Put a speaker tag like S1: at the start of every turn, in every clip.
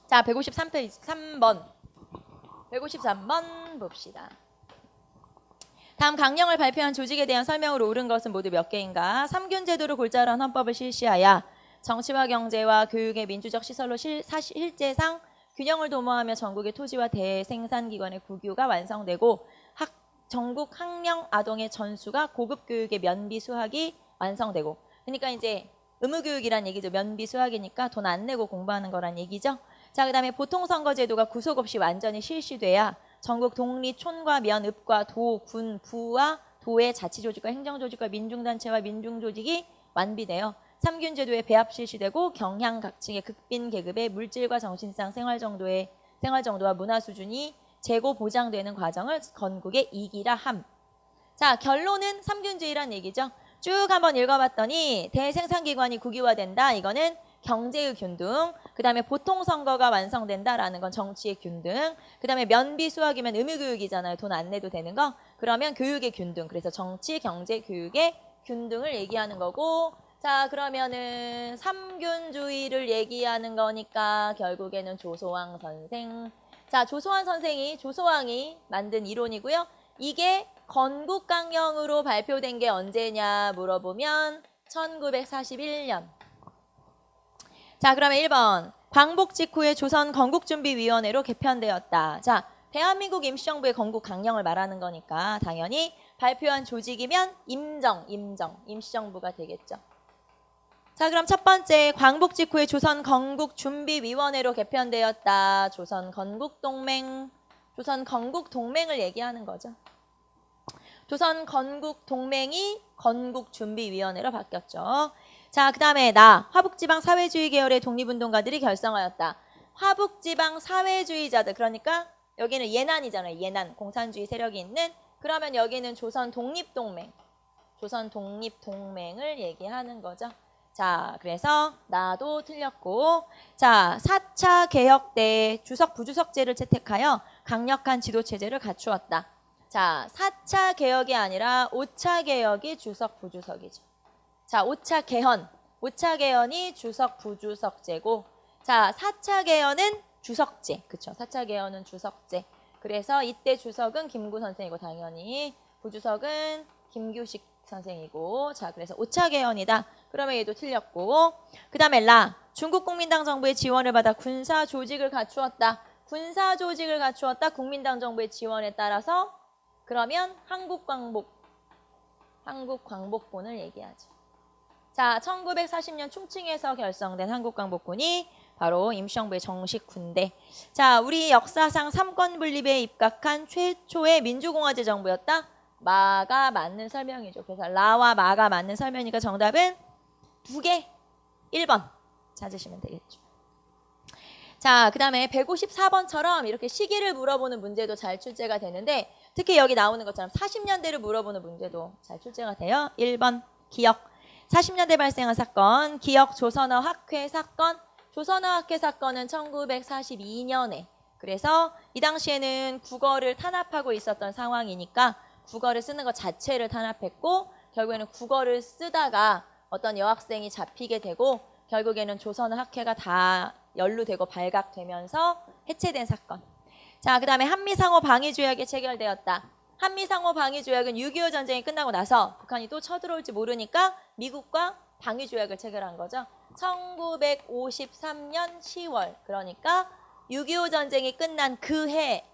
S1: 자, 153페이지 3번. 153번 봅시다. 다음 강령을 발표한 조직에 대한 설명으로 옳은 것은 모두 몇 개인가? 삼균제도로 골자로 한 헌법을 실시하여 정치와 경제와 교육의 민주적 시설로 실제상 균형을 도모하며 전국의 토지와 대생산기관의 국유가 완성되고 전국 학령 아동의 전수가 고급 교육의 면비 수학이 완성되고, 그러니까 이제 의무교육이란 얘기죠. 면비 수학이니까 돈 안 내고 공부하는 거란 얘기죠. 자, 그 다음에 보통선거제도가 구속 없이 완전히 실시돼야 전국 독리, 촌과 면, 읍과 도, 군, 부와 도의 자치조직과 행정조직과 민중단체와 민중조직이 완비되어 삼균제도의 배합 실시되고 경향각층의 극빈 계급의 물질과 정신상 생활정도와 문화 수준이 재고 보장되는 과정을 건국의 이기라 함. 자, 결론은 삼균제의란 얘기죠. 쭉 한번 읽어봤더니 대생산기관이 국유화된다. 이거는 경제의 균등. 그 다음에 보통선거가 완성된다라는 건 정치의 균등. 그 다음에 면비 수학이면 의무교육이잖아요. 돈 안 내도 되는 거. 그러면 교육의 균등. 그래서 정치, 경제, 교육의 균등을 얘기하는 거고, 자, 그러면은 삼균주의를 얘기하는 거니까 결국에는 조소왕 선생. 자, 조소왕이 만든 이론이고요. 이게 건국강령으로 발표된 게 언제냐 물어보면 1941년. 자, 그러면 1번. 광복 직후에 조선 건국준비위원회로 개편되었다. 자, 대한민국 임시정부의 건국강령을 말하는 거니까 당연히 발표한 조직이면 임시정부가 되겠죠. 자, 그럼 첫 번째, 광복 직후에 조선 건국준비위원회로 개편되었다. 조선 건국동맹을 얘기하는 거죠. 조선 건국동맹이 건국준비위원회로 바뀌었죠. 자, 그 다음에 화북지방 사회주의 계열의 독립운동가들이 결성하였다. 화북지방 사회주의자들, 그러니까 여기는 예난이잖아요. 예난, 공산주의 세력이 있는. 그러면 여기는 조선 독립동맹을 얘기하는 거죠. 자, 그래서 나도 틀렸고, 자, 4차 개혁 때 주석 부주석제를 채택하여 강력한 지도체제를 갖추었다. 자, 4차 개혁이 아니라 5차 개혁이 주석 부주석이죠. 자, 5차 개헌이 주석 부주석제고, 자, 4차 개헌은 주석제. 그쵸? 4차 개헌은 주석제. 그래서 이때 주석은 김구 선생이고 당연히 부주석은 김규식 선생이고, 자, 그래서 5차 개헌이다. 그러면 얘도 틀렸고, 그 다음에 중국국민당 정부의 지원을 받아 군사 조직을 갖추었다. 국민당 정부의 지원에 따라서 그러면 한국광복군을 얘기하죠. 자, 1940년 충칭에서 결성된 한국광복군이 바로 임시정부의 정식 군대. 자, 우리 역사상 삼권 분립에 입각한 최초의 민주공화제 정부였다. 마가 맞는 설명이죠. 그래서 라와 마가 맞는 설명이니까 정답은 2개, 1번 찾으시면 되겠죠. 자, 그 다음에 154번처럼 이렇게 시기를 물어보는 문제도 잘 출제가 되는데, 특히 여기 나오는 것처럼 40년대를 물어보는 문제도 잘 출제가 돼요. 1번 기억. 40년대 발생한 사건, 기억 조선어 학회 사건. 조선어 학회 사건은 1942년에. 그래서 이 당시에는 국어를 탄압하고 있었던 상황이니까 국어를 쓰는 것 자체를 탄압했고, 결국에는 국어를 쓰다가 어떤 여학생이 잡히게 되고, 결국에는 조선어 학회가 다 연루되고 발각되면서 해체된 사건. 자, 그 다음에 한미상호 방위조약이 체결되었다. 한미상호 방위조약은 6.25 전쟁이 끝나고 나서 북한이 또 쳐들어올지 모르니까 미국과 방위조약을 체결한 거죠. 1953년 10월. 그러니까 6.25 전쟁이 끝난 그 해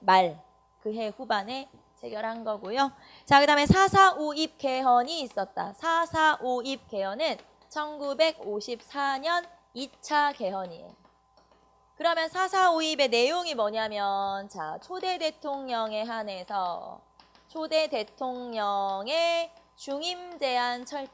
S1: 후반에 체결한 거고요. 자, 그 다음에 4.4.5입 개헌이 있었다. 4.4.5입 개헌은 1954년 2차 개헌이에요. 그러면 4.4.5입의 내용이 뭐냐면, 자, 초대 대통령에 한해서 초대 대통령의 중임 제한 철폐.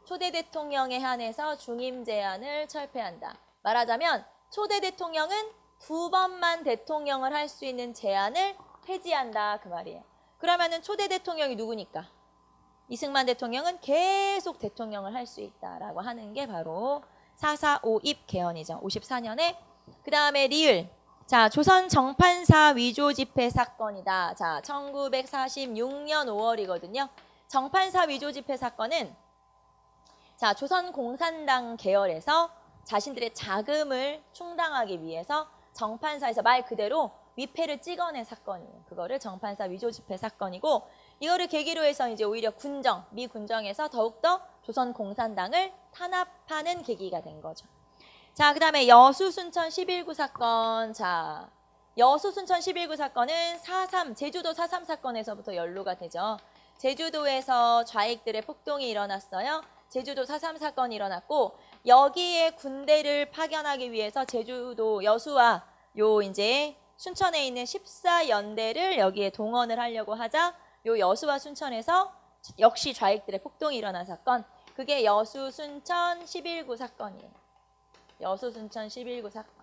S1: 초대 대통령에 한해서 중임 제한을 철폐한다. 말하자면 초대 대통령은 2번만 대통령을 할 수 있는 제한을 폐지한다, 그 말이에요. 그러면은 초대 대통령이 누구니까? 이승만 대통령은 계속 대통령을 할 수 있다라고 하는 게 바로 4.4.5입 개헌이죠. 54년에. 그 다음에 리을. 자, 조선 정판사 위조 집회 사건이다. 자, 1946년 5월이거든요. 정판사 위조 집회 사건은, 자, 조선 공산당 계열에서 자신들의 자금을 충당하기 위해서 정판사에서 말 그대로 위패를 찍어낸 사건이에요. 그거를 정판사 위조지패 사건이고 이거를 계기로 해서 이제 오히려 군정, 미 군정에서 더욱더 조선공산당을 탄압하는 계기가 된 거죠. 자, 그 다음에 여수 순천 11구 사건. 자, 여수 순천 11구 사건은 4.3, 제주도 4.3 사건에서부터 연루가 되죠. 제주도에서 좌익들의 폭동이 일어났어요. 제주도 4.3 사건이 일어났고 여기에 군대를 파견하기 위해서 제주도 여수와 요 이제 순천에 있는 14연대를 여기에 동원을 하려고 하자 요 여수와 순천에서 역시 좌익들의 폭동이 일어난 사건. 그게 여수 순천 11구 사건이에요. 여수 순천 11구 사건.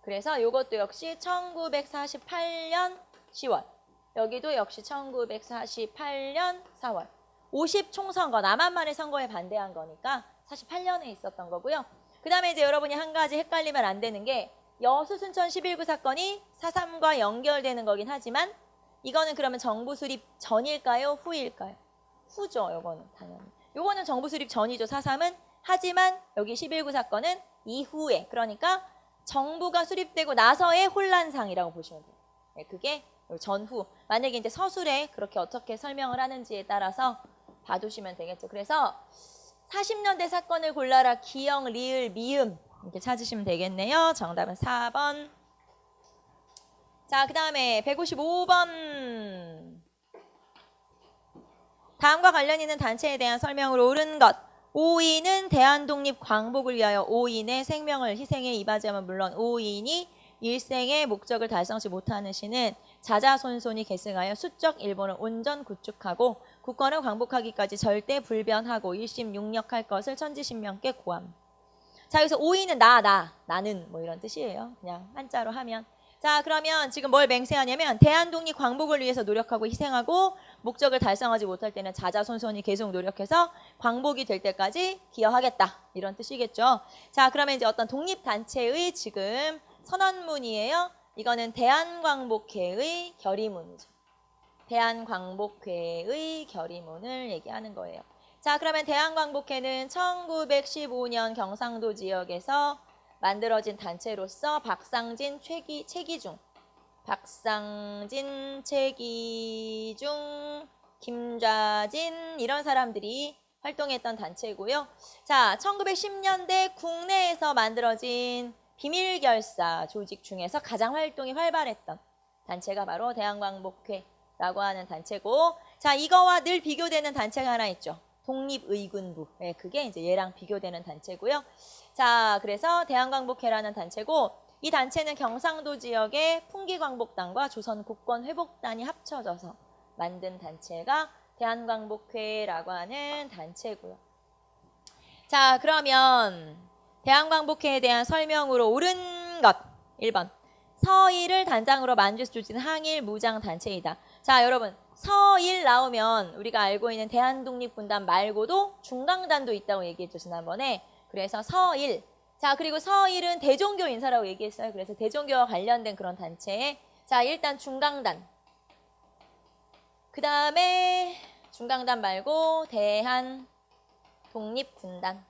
S1: 그래서 요것도 역시 1948년 10월. 여기도 역시 1948년 4월. 50총선거, 남한만의 선거에 반대한 거니까 48년에 있었던 거고요. 그 다음에 이제 여러분이 한 가지 헷갈리면 안 되는 게 여수 순천 11구 사건이 4.3과 연결되는 거긴 하지만 이거는 그러면 정부 수립 전일까요? 후일까요? 후죠. 요거는 당연히. 요거는 정부 수립 전이죠. 4.3은. 하지만 여기 11구 사건은 이후에, 그러니까 정부가 수립되고 나서의 혼란상이라고 보시면 돼요. 네, 그게 전후. 만약에 이제 서술에 그렇게 어떻게 설명을 하는지에 따라서 봐두시면 되겠죠. 그래서 40년대 사건을 골라라. 기역, 리을, 미음 이렇게 찾으시면 되겠네요. 정답은 4번. 자, 그 다음에 155번. 다음과 관련 있는 단체에 대한 설명으로 옳은 것. 5인은 대한독립 광복을 위하여 5인의 생명을 희생에 임하자면 물론 5인이 일생의 목적을 달성치 못하는 시는 자자손손이 계승하여 수적 일본을 온전 구축하고 국권을 광복하기까지 절대 불변하고 일심육력할 것을 천지신명께 고함. 자, 여기서 5인은 나는 뭐 이런 뜻이에요. 그냥 한자로 하면. 자, 그러면 지금 뭘 맹세하냐면 대한독립 광복을 위해서 노력하고 희생하고 목적을 달성하지 못할 때는 자자손손이 계속 노력해서 광복이 될 때까지 기여하겠다. 이런 뜻이겠죠. 자, 그러면 이제 어떤 독립단체의 지금 선언문이에요. 이거는 대한광복회의 결의문이죠. 대한광복회의 결의문을 얘기하는 거예요. 자, 그러면 대한광복회는 1915년 경상도 지역에서 만들어진 단체로서 박상진, 최기중, 김좌진 이런 사람들이 활동했던 단체고요. 자, 1910년대 국내에서 만들어진 비밀결사 조직 중에서 가장 활동이 활발했던 단체가 바로 대한광복회라고 하는 단체고, 자, 이거와 늘 비교되는 단체가 하나 있죠. 독립의군부. 네, 그게 이제 얘랑 비교되는 단체고요. 자, 그래서 대한광복회라는 단체고, 이 단체는 경상도 지역의 풍기광복단과 조선국권회복단이 합쳐져서 만든 단체가 대한광복회라고 하는 단체고요. 자, 그러면 대한광복회에 대한 설명으로 옳은 것 1번. 서일을 단장으로 만주에서 조직한 항일 무장단체이다. 자, 여러분 서일 나오면 우리가 알고 있는 대한독립군단 말고도 중강단도 있다고 얘기했죠, 지난번에. 그래서 서일. 자, 그리고 서일은 대종교 인사라고 얘기했어요. 그래서 대종교와 관련된 그런 단체에, 자, 일단 중강단. 그 다음에 중강단 말고 대한독립군단.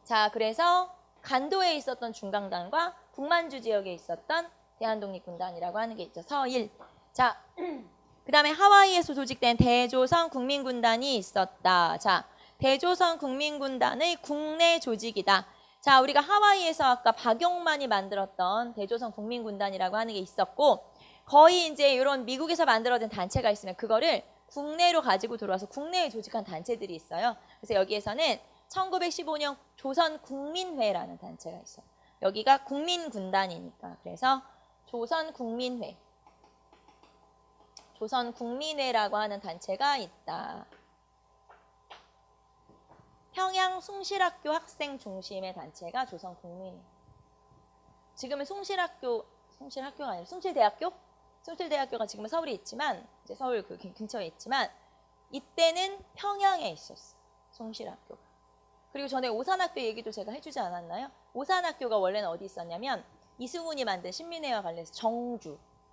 S1: 자, 그래서 간도에 있었던 중강단과 북만주 지역에 있었던 대한독립군단이라고 하는 게 있죠. 서일. 자, 그 다음에 하와이에서 조직된 대조선 국민군단이 있었다. 자, 대조선 국민군단의 국내 조직이다. 자, 우리가 하와이에서 아까 박용만이 만들었던 대조선 국민군단이라고 하는 게 있었고, 거의 이제 이런 미국에서 만들어진 단체가 있으면 그거를 국내로 가지고 들어와서 국내에 조직한 단체들이 있어요. 그래서 여기에서는 1915년 조선국민회라는 단체가 있어요. 여기가 국민군단이니까. 그래서 조선국민회. 조선국민회라고 하는 단체가 있다. 평양 숭실학교 학생 중심의 단체가 조선국민회. 지금은 숭실학교가 아니라 숭실대학교? 숭실대학교가 지금은 서울에 있지만, 이제 서울 그 근처에 있지만, 이때는 평양에 있었어. 숭실학교가. 그리고 전에 오산학교 얘기도 제가 해주지 않았나요? 오산학교가 원래는 어디 있었냐면, 이승훈이 만든 신민회와 관련해서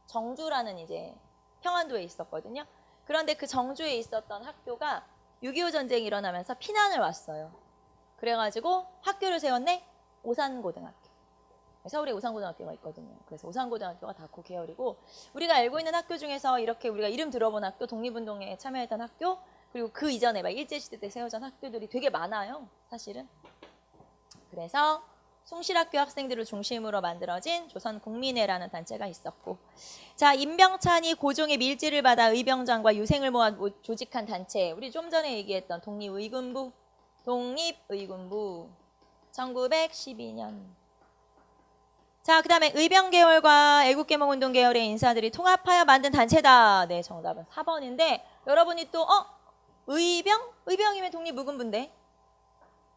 S1: 정주라는 이제 평안도에 있었거든요. 그런데 그 정주에 있었던 학교가 6.25 전쟁이 일어나면서 피난을 왔어요. 그래가지고 학교를 세웠네? 오산고등학교. 서울에 우산고등학교가 있거든요. 그래서 우산고등학교가 다코 계열이고 우리가 알고 있는 학교 중에서 이렇게 우리가 이름 들어본 학교, 독립운동에 참여했던 학교 그리고 그 이전에 막 일제시대 때 세워진 학교들이 되게 많아요. 사실은. 그래서 숭실학교 학생들을 중심으로 만들어진 조선국민회라는 단체가 있었고 자 임병찬이 고종의 밀지를 받아 의병장과 유생을 모아 조직한 단체 우리 좀 전에 얘기했던 독립의군부 1912년 자 그 다음에 의병계열과 애국개몽운동 계열의 인사들이 통합하여 만든 단체다. 네 정답은 4번인데 여러분이 또 의병이면 독립의군부인데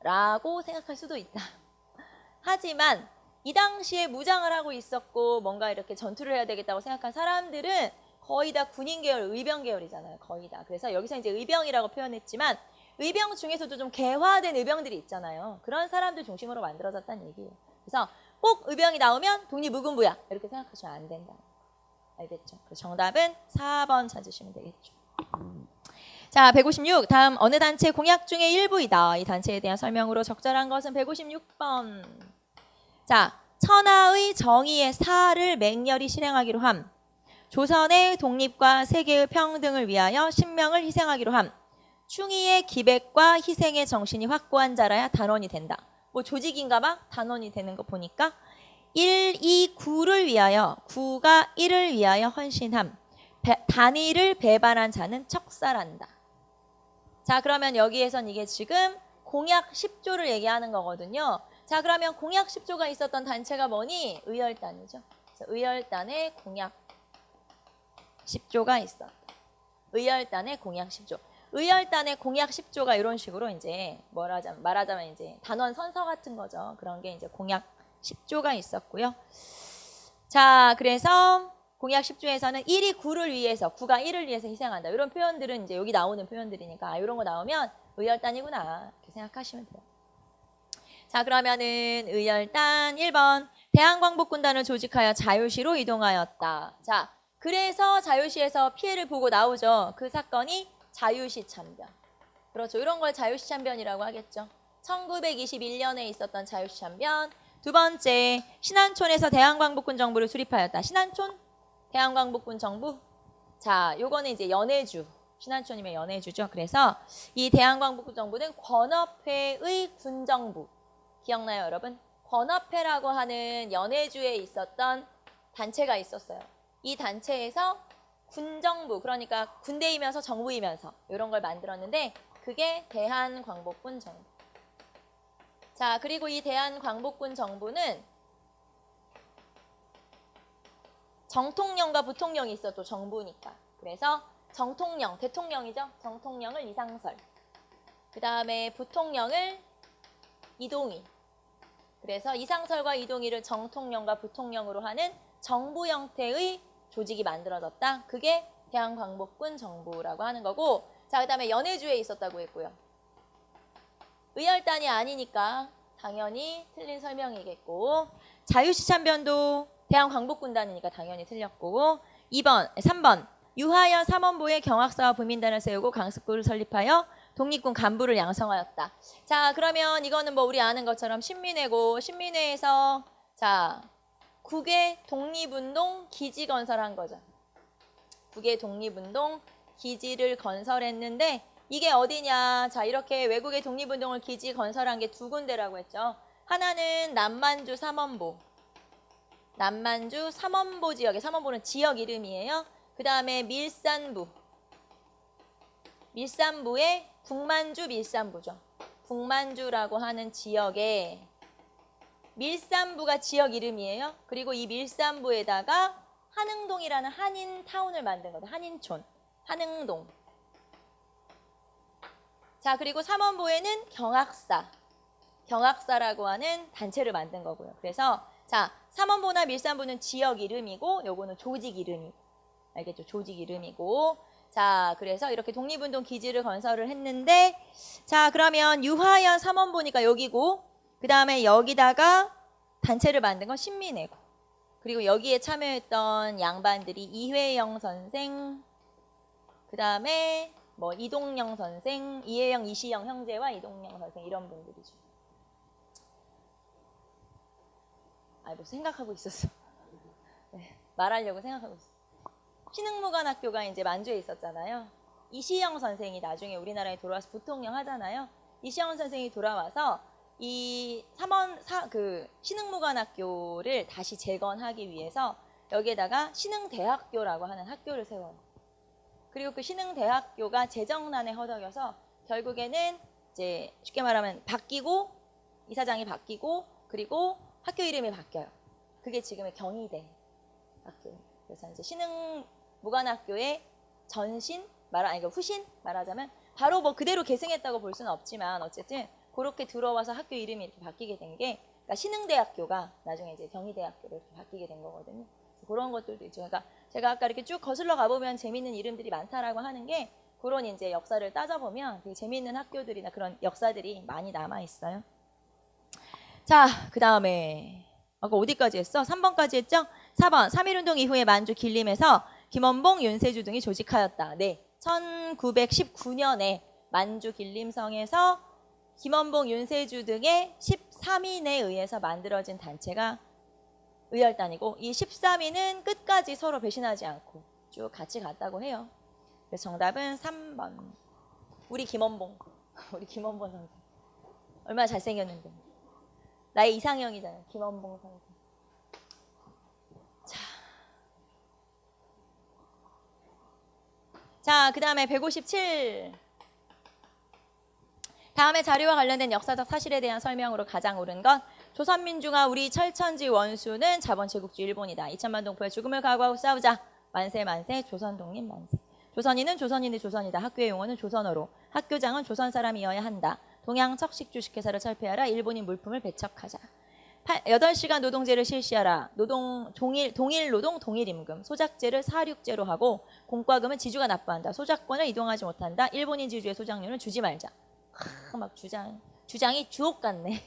S1: 라고 생각할 수도 있다. 하지만 이 당시에 무장을 하고 있었고 뭔가 이렇게 전투를 해야 되겠다고 생각한 사람들은 거의 다 군인 계열, 의병 계열이잖아요. 거의 다. 그래서 여기서 이제 의병이라고 표현했지만 의병 중에서도 좀 개화된 의병들이 있잖아요. 그런 사람들 중심으로 만들어졌다는 얘기예요. 그래서 꼭 의병이 나오면 독립의군부야. 이렇게 생각하시면 안 된다. 알겠죠? 그래서 정답은 4번 찾으시면 되겠죠. 자, 156. 다음 어느 단체 공약 중의 일부이다. 이 단체에 대한 설명으로 적절한 것은 156번. 자, 천하의 정의의 사를 맹렬히 실행하기로 함. 조선의 독립과 세계의 평등을 위하여 신명을 희생하기로 함. 충의의 기백과 희생의 정신이 확고한 자라야 단원이 된다. 뭐 조직인가 봐? 단원이 되는 거 보니까 1, 2, 9를 위하여 9가 1을 위하여 헌신함. 단위를 배반한 자는 척살한다. 자 그러면 여기에선 이게 지금 공약 10조를 얘기하는 거거든요. 자 그러면 공약 10조가 있었던 단체가 뭐니? 의열단이죠. 그래서 의열단의 공약 10조가 있었다. 의열단의 공약 10조. 의열단의 공약 10조가 이런 식으로 이제 말하자면 이제 단원 선서 같은 거죠. 그런 게 이제 공약 10조가 있었고요. 자, 그래서 공약 10조에서는 1이 9를 위해서, 9가 1을 위해서 희생한다. 이런 표현들은 이제 여기 나오는 표현들이니까 이런 거 나오면 의열단이구나. 이렇게 생각하시면 돼요. 자, 그러면은 의열단 1번. 대한광복군단을 조직하여 자유시로 이동하였다. 자, 그래서 자유시에서 피해를 보고 나오죠. 그 사건이 자유시 참변. 그렇죠. 이런 걸 자유시 참변이라고 하겠죠. 1921년에 있었던 자유시 참변. 두 번째, 신안촌에서 대한광복군 정부를 수립하였다. 신안촌? 대한광복군 정부? 자, 요거는 이제 연해주. 신안촌이면 연해주죠. 그래서 이 대한광복군 정부는 권업회의 군정부. 기억나요, 여러분? 권업회라고 하는 연해주에 있었던 단체가 있었어요. 이 단체에서 군정부, 그러니까 군대이면서 정부이면서 이런 걸 만들었는데 그게 대한광복군 정부. 자, 그리고 이 대한광복군 정부는 정통령과 부통령이 있었죠. 정부니까. 그래서 정통령, 대통령이죠. 정통령을 이상설. 그 다음에 부통령을 이동희. 그래서 이상설과 이동희를 정통령과 부통령으로 하는 정부 형태의 조직이 만들어졌다. 그게 대한광복군 정부라고 하는 거고 자, 그 다음에 연해주에 있었다고 했고요. 의열단이 아니니까 당연히 틀린 설명이겠고 자유시 참변도 대한광복군단이니까 당연히 틀렸고 3번 유하연 삼원보의 경학사와 부민단을 세우고 강습구를 설립하여 독립군 간부를 양성하였다. 자 그러면 이거는 뭐 우리 아는 것처럼 신민회고 신민회에서 자 국외 독립운동 기지 건설한 거죠. 국외 독립운동 기지를 건설했는데 이게 어디냐. 자 이렇게 외국의 독립운동을 기지 건설한 게 두 군데라고 했죠. 하나는 남만주 삼원보. 남만주 삼원보 지역에 삼원보는 지역 이름이에요. 그 다음에 밀산부. 밀산부에 북만주 밀산부죠. 북만주라고 하는 지역에 밀산부가 지역 이름이에요. 그리고 이 밀산부에다가 한흥동이라는 한인타운을 만든 거죠. 한인촌. 한흥동. 자 그리고 삼원보에는 경학사라고 하는 단체를 만든 거고요. 그래서 자 삼원보나 밀산부는 지역 이름이고 요거는 조직 이름이고 알겠죠? 조직 이름이고 자 그래서 이렇게 독립운동 기지를 건설을 했는데 자 그러면 유하연 삼원보니까 여기고 그 다음에 여기다가 단체를 만든 건 신민회고 그리고 여기에 참여했던 양반들이 이회영 선생 그 다음에 뭐 이동영 선생, 이혜영, 이시영 형제와 이동영 선생 이런 분들이죠. 뭐 생각하고 있었어. 네, 말하려고 생각하고 있었어. 신흥무관학교가 이제 만주에 있었잖아요. 이시영 선생이 나중에 우리나라에 돌아와서 부통령 하잖아요. 이시영 선생이 돌아와서 이 신흥무관학교를 다시 재건하기 위해서 여기에다가 신흥대학교라고 하는 학교를 세워요. 그리고 그 신흥대학교가 재정난에 허덕여서 결국에는 이제 쉽게 말하면 바뀌고 이사장이 바뀌고 그리고 학교 이름이 바뀌어요. 그게 지금의 경희대 학교. 그래서 이제 신흥무관학교의 후신 말하자면 바로 뭐 그대로 계승했다고 볼 수는 없지만 어쨌든 그렇게 들어와서 학교 이름이 이렇게 바뀌게 된 게 그러니까 신흥대학교가 나중에 이제 경희대학교로 이렇게 바뀌게 된 거거든요. 그런 것들도 있죠. 그러니까 제가 아까 이렇게 쭉 거슬러 가보면 재밌는 이름들이 많다라고 하는 게 그런 이제 역사를 따져보면 되게 재밌는 학교들이나 그런 역사들이 많이 남아 있어요. 자, 그 다음에 아까 어디까지 했어? 3번까지 했죠? 4번 3.1운동 이후에 만주 길림에서 김원봉, 윤세주 등이 조직하였다. 네, 1919년에 만주 길림성에서 김원봉, 윤세주 등의 13인에 의해서 만들어진 단체가 의열단이고 이 13인은 끝까지 서로 배신하지 않고 쭉 같이 갔다고 해요. 그래서 정답은 3번. 우리 김원봉 선생. 얼마나 잘생겼는데. 나의 이상형이잖아요. 김원봉 선생. 자, 그 다음에 157. 다음에 자료와 관련된 역사적 사실에 대한 설명으로 가장 옳은 건 조선민주가 우리 철천지 원수는 자본 제국주의 일본이다. 2천만 동포의 죽음을 각오하고 싸우자. 만세 만세 조선 독립 만세. 조선인은 조선인의 조선이다. 학교의 용어는 조선어로. 학교장은 조선 사람이어야 한다. 동양 척식 주식회사를 철폐하라. 일본인 물품을 배척하자. 8시간 노동제를 실시하라. 동일 노동 동일 임금. 소작제를 사륙제로 하고 공과금은 지주가 납부한다. 소작권을 이동하지 못한다. 일본인 지주의 소작료는 주지 말자. 막 주장이 주옥 같네.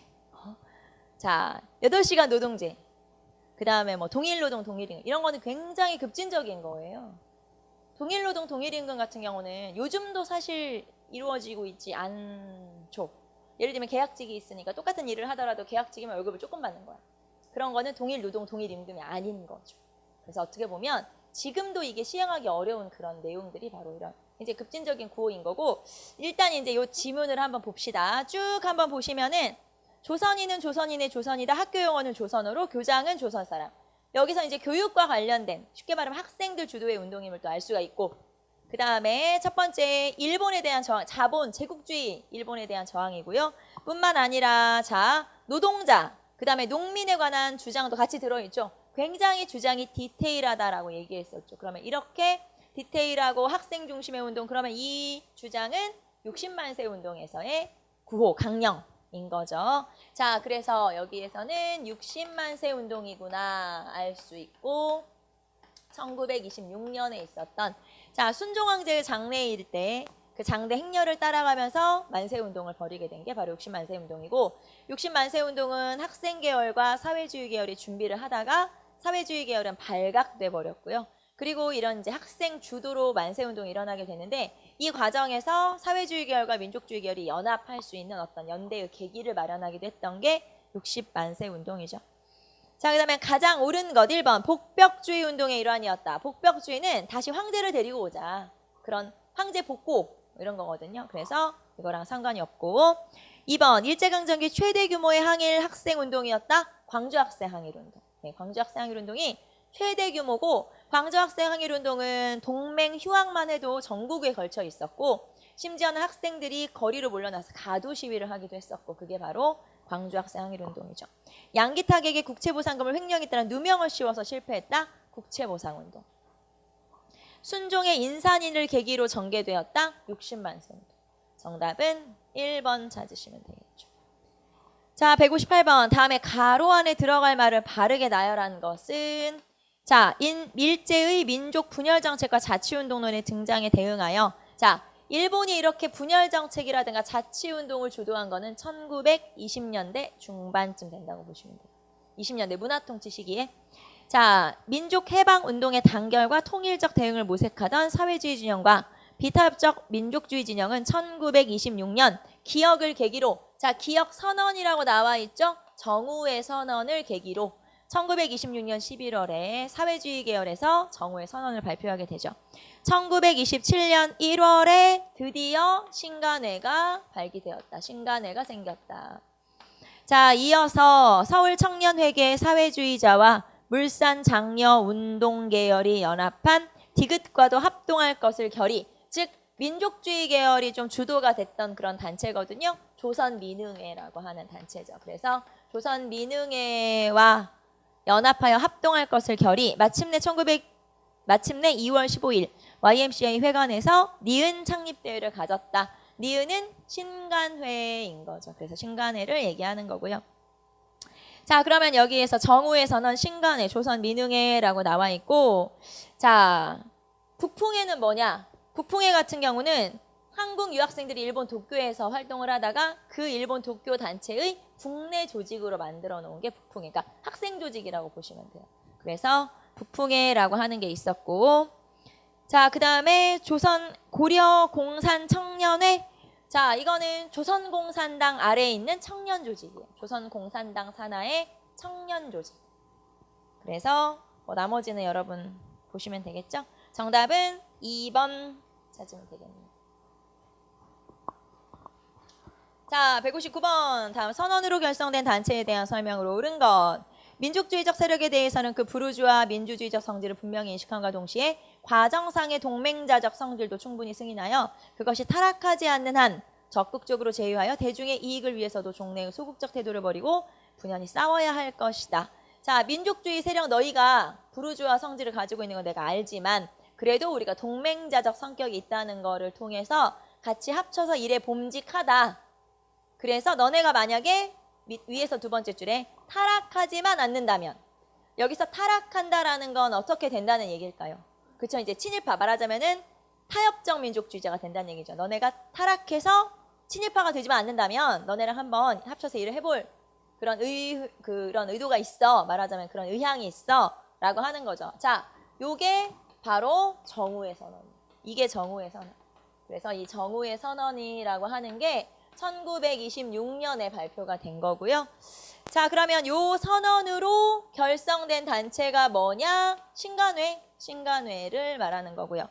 S1: 자, 8시간 노동제. 그 다음에 뭐 동일노동, 동일임금. 이런 거는 굉장히 급진적인 거예요. 동일노동, 동일임금 같은 경우는 요즘도 사실 이루어지고 있지 않죠. 예를 들면 계약직이 있으니까 똑같은 일을 하더라도 계약직이면 월급을 조금 받는 거야. 그런 거는 동일노동, 동일임금이 아닌 거죠. 그래서 어떻게 보면 지금도 이게 시행하기 어려운 그런 내용들이 바로 이런 이제 급진적인 구호인 거고, 일단 이제 이 지문을 한번 봅시다. 쭉 한번 보시면은 조선인은 조선인의 조선이다. 학교 용어는 조선어로, 교장은 조선 사람. 여기서 이제 교육과 관련된 쉽게 말하면 학생들 주도의 운동임을 또 알 수가 있고, 그 다음에 첫 번째 일본에 대한 저항, 자본, 제국주의 일본에 대한 저항이고요. 뿐만 아니라 자 노동자, 그 다음에 농민에 관한 주장도 같이 들어있죠. 굉장히 주장이 디테일하다라고 얘기했었죠. 그러면 이렇게 디테일하고 학생 중심의 운동, 그러면 이 주장은 60만세 운동에서의 구호, 강령인 거죠. 자, 그래서 여기에서는 60만세 운동이구나 알 수 있고, 1926년에 있었던 자 순종황제의 장례일 때 그 장대 행렬을 따라가면서 만세운동을 벌이게 된 게 바로 60만세 운동이고, 60만세 운동은 학생 계열과 사회주의 계열이 준비를 하다가 사회주의 계열은 발각돼 버렸고요. 그리고 이런 이제 학생 주도로 만세운동이 일어나게 되는데, 이 과정에서 사회주의 계열과 민족주의 계열이 연합할 수 있는 어떤 연대의 계기를 마련하기도 했던 게 60만세 운동이죠. 자, 그 다음에 가장 옳은 것 1번 복벽주의 운동의 일환이었다. 복벽주의는 다시 황제를 데리고 오자, 그런 황제 복고 이런 거거든요. 그래서 이거랑 상관이 없고, 2번 일제강점기 최대 규모의 항일 학생운동이었다. 광주학생 항일운동. 네, 광주학생 항일운동이 최대 규모고, 광주학생 항일운동은 동맹 휴학만 해도 전국에 걸쳐 있었고, 심지어는 학생들이 거리로 몰려나서 가두 시위를 하기도 했었고, 그게 바로 광주학생 항일운동이죠. 양기타객의 국채보상금을 횡령에 따른 누명을 씌워서 실패했다. 국채보상운동. 순종의 인산인을 계기로 전개되었다. 60만세 운동. 정답은 1번 찾으시면 되겠죠. 자, 158번. 다음에 가로 안에 들어갈 말을 바르게 나열한 것은 자, 밀제의 민족 분열 정책과 자치운동론의 등장에 대응하여, 자, 일본이 이렇게 분열 정책이라든가 자치운동을 주도한 거는 1920년대 중반쯤 된다고 보시면 돼요. 20년대 문화통치 시기에. 자, 민족 해방 운동의 단결과 통일적 대응을 모색하던 사회주의 진영과 비타협적 민족주의 진영은 1926년 기역을 계기로, 자, 기역 선언이라고 나와 있죠. 정우의 선언을 계기로 1926년 11월에 사회주의 계열에서 정오의 선언을 발표하게 되죠. 1927년 1월에 드디어 신간회가 발기되었다. 신간회가 생겼다. 자, 이어서 서울청년회계 사회주의자와 물산장려운동 계열이 연합한 디귿과도 합동할 것을 결의, 즉 민족주의 계열이 좀 주도가 됐던 그런 단체거든요. 조선민흥회라고 하는 단체죠. 그래서 조선민흥회와 연합하여 합동할 것을 결의, 마침내 2월 15일 YMCA 회관에서 니은 창립대회를 가졌다. 니은은 신간회인 거죠. 그래서 신간회를 얘기하는 거고요. 자, 그러면 여기에서 정오의 선언 신간회, 조선민흥회라고 나와 있고, 자, 북풍회는 뭐냐? 북풍회 같은 경우는 한국 유학생들이 일본 도쿄에서 활동을 하다가 그 일본 도쿄 단체의 국내 조직으로 만들어 놓은 게 북풍회. 그러니까 학생 조직이라고 보시면 돼요. 그래서 북풍회라고 하는 게 있었고, 자, 그 다음에 조선 고려공산청년회. 자, 이거는 조선공산당 아래에 있는 청년 조직이에요. 조선공산당 산하의 청년 조직. 그래서 나머지는 여러분 보시면 되겠죠? 정답은 2번 찾으면 되겠네요. 자, 159번. 다음 선언으로 결성된 단체에 대한 설명으로 옳은 것. 민족주의적 세력에 대해서는 그 부르주아 민주주의적 성질을 분명히 인식함과 동시에 과정상의 동맹자적 성질도 충분히 승인하여 그것이 타락하지 않는 한 적극적으로 제휴하여 대중의 이익을 위해서도 종래의 소극적 태도를 버리고 분연히 싸워야 할 것이다. 자, 민족주의 세력 너희가 부르주아 성질을 가지고 있는 건 내가 알지만 그래도 우리가 동맹자적 성격이 있다는 거를 통해서 같이 합쳐서 일에 봄직하다. 그래서 너네가 만약에 위에서 두 번째 줄에 타락하지만 않는다면, 여기서 타락한다라는 건 어떻게 된다는 얘기일까요? 그쵸? 이제 친일파, 말하자면은 타협적 민족주의자가 된다는 얘기죠. 너네가 타락해서 친일파가 되지만 않는다면 너네랑 한번 합쳐서 일을 해볼 그런 의도가 있어. 말하자면 그런 의향이 있어. 라고 하는 거죠. 자, 요게 바로 정오의 선언. 이게 정오의 선언. 그래서 이 정오의 선언이라고 하는 게 1926년에 발표가 된 거고요. 자, 그러면 요 선언으로 결성된 단체가 뭐냐? 신간회를 말하는 거고요.